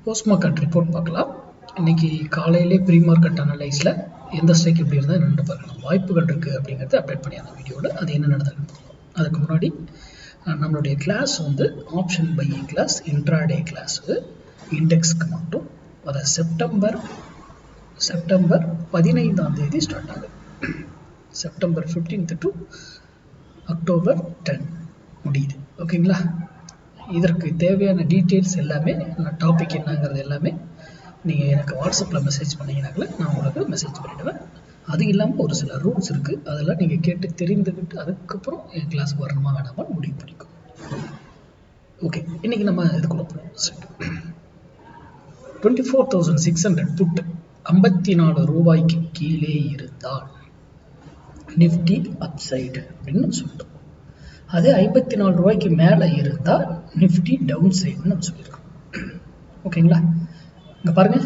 Post market report பார்க்கலாம். இன்னைக்கு காலையிலே ப்ரீ மார்க்கெட் அனலைஸில் எந்த ஸ்ட்ரைக் எப்படி இருந்தால் என்னென்னு பார்க்கலாம். வாய்ப்புகள் இருக்குது அப்படிங்கிறது அப்டேட் பண்ணி அந்த வீடியோவில் அது என்ன நடந்ததுன்னு பார்க்கலாம். அதுக்கு முன்னாடி நம்மளுடைய கிளாஸ் வந்து option buying class, intraday class, இண்டெக்ஸ்க்கு மட்டும் அதை செப்டம்பர் 15 ஸ்டார்ட் ஆகுது. செப்டம்பர் 15 டு அக்டோபர் 10 முடியுது. ஓகேங்களா? இதற்கு தேவையான டீட்டெயில்ஸ் எல்லாமே, டாபிக் என்னங்கிறது எல்லாமே நீங்கள் எனக்கு வாட்ஸ்அப்பில் மெசேஜ் பண்ணிங்கனாக்கல நான் உங்களுக்கு மெசேஜ் பண்ணிவிடுவேன். அது இல்லாமல் ஒரு சில ரூல்ஸ் இருக்குது, அதெல்லாம் நீங்கள் கேட்டு தெரிந்துக்கிட்டு அதுக்கப்புறம் என் கிளாஸுக்கு வரணுமா வேணாமான்னு முடிவு பண்ணிக்கும். ஓகே, இன்றைக்கி நம்ம இதுக்குள்ள போகிறோம். 24,600 புட்டு 54 ரூபாய்க்கு கீழே இருந்தால் நிஃப்டி அப்சைடு அப்படின்னு சொல்லிட்டோம். அதே 54 ரூபாய்க்கு மேலே இருந்தால் நிஃப்டி டவுன் சைடுன்னு நம்ம சொல்லியிருக்கோம். ஓகேங்களா? இங்கே பாருங்கள்,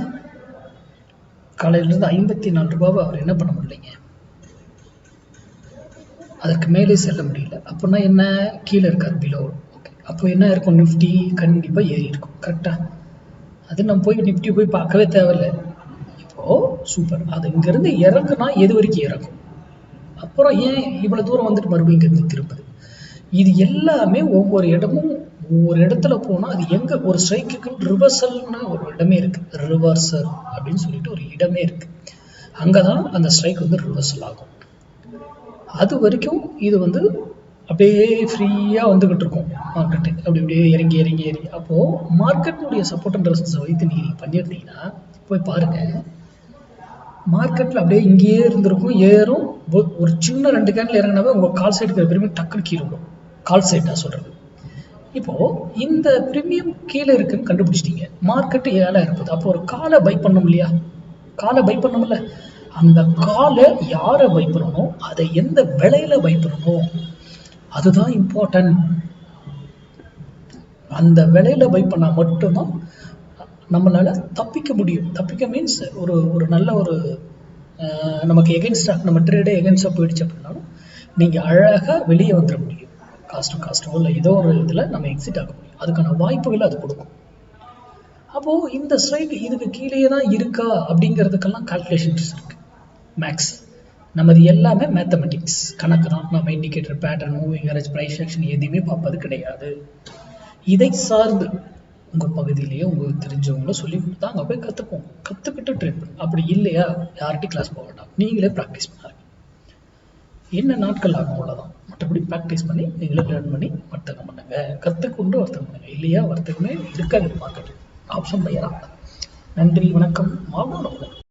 காலையிலேருந்து 54 ரூபாவை அவர் என்ன பண்ண முடியலைங்க, அதற்கு மேலே செல்ல முடியல. அப்படின்னா என்ன, கீழே இருக்காது, பிலோ. ஓகே, அப்போ என்ன இருக்கும், நிஃப்டி கண்டிப்பாக ஏறி இருக்கும். கரெக்டாக? அது நம்ம போய் நிஃப்டி போய் பார்க்கவே தேவையில்லை. இப்போது சூப்பர், அது இங்கேருந்து இறங்குனா எது வரைக்கும் இறங்கும், அப்புறம் ஏன் இவ்வளோ தூரம் வந்துட்டு மறுபடியும் இங்கேருந்து திரும்புது. இது எல்லாமே ஒவ்வொரு இடமும் ஒவ்வொரு இடத்துல போனால் அது எங்கே ஒரு ஸ்ட்ரைக்குக்கு ரிவர்சல்னு ஒரு இடமே இருக்குது. ரிவர்சல் அப்படின்னு சொல்லிட்டு ஒரு இடமே இருக்குது. அங்கே தான் அந்த ஸ்ட்ரைக் வந்து ரிவர்சல் ஆகும். அது வரைக்கும் இது வந்து அப்படியே ஃப்ரீயாக வந்துக்கிட்டு இருக்கும் மார்க்கெட்டு. அப்படி அப்படியே இறங்கி இறங்கி இறங்கி அப்போது மார்க்கெட்டுடைய சப்போர்ட் அண்ட் ரெசிஸ்டன்ஸை வைத்து நீங்கள் பண்ணியிருந்தீங்கன்னா போய் பாருங்கள், மார்க்கெட்டில் அப்படியே இங்கேயே இருந்திருக்கும், ஏறும். ஒரு சின்ன 2 கேண்டில் இறங்கினாவே உங்கள் கால் சைடு இருக்கிற பிரீமியம் டக்குன்னு கீழே விடும். கால் சைடு நான் சொல்கிறது. இப்போது இந்த பிரீமியம் கீழே இருக்குன்னு கண்டுபிடிச்சிட்டீங்க, மார்க்கெட்டு 7 இருப்பது. அப்போ ஒரு காலை பை பண்ணணும் இல்லையா, காலை பை பண்ணணும்ல. அந்த காலை யாரை பை பண்ணணும், அதை எந்த விலையில பை பண்ணணும், அதுதான் இம்பார்ட்டன்ட். அந்த விலையில பை பண்ணால் மட்டும்தான் நம்மளால தப்பிக்க முடியும். தப்பிக்க மீன்ஸ் ஒரு நல்ல ஒரு நமக்கு எகென்ஸ்டாக, நம்ம ட்ரேடே எகென்ஸ்டாக போயிடுச்சு அப்படின்னாலும் நீங்கள் அழகாக வெளியே வந்துட முடியும். காஸ்ட்டோ இல்லை ஏதோ ஒரு இதில் நம்ம எக்ஸிட் ஆக முடியும். அதுக்கான வாய்ப்புகளை அது கொடுக்கும். அப்போது இந்த ஸ்ட்ரைக் இதுக்கு கீழே தான் இருக்கா அப்படிங்கிறதுக்கெல்லாம் கால்குலேஷன்ஸ் இருக்குது. மேக்ஸ் நமது எல்லாமே மேத்தமெட்டிக்ஸ், கணக்கு தான். நம்ம indicator, pattern, moving average, price action எதுவுமே பார்ப்பது கிடையாது. இதை சார்ந்து உங்கள் பகுதியிலேயே உங்களுக்கு தெரிஞ்சவங்கள சொல்லி கொடுத்தா அங்கே போய் கற்றுப்போம். கற்றுக்கிட்டு ட்ரேட் பண்ணும். அப்படி இல்லையா யார்கிட்டையும் கிளாஸ் போக வேண்டாம், நீங்களே ப்ராக்டிஸ் பண்ணாங்க. என்ன நாட்கள் ஆகும், அவ்வளோதான். மற்றபடி ப்ராக்டிஸ் பண்ணி நீங்களே லேர்ன் பண்ணி வர்த்தகம் பண்ணுங்க. கற்றுக்கொண்டு வர்த்தகம் பண்ணுங்க. இல்லையா வர்த்தகமே இருக்காது மார்க்கெட். ஆப்ஷன் பையரா. நன்றி, வணக்கம். மாவட்டம்.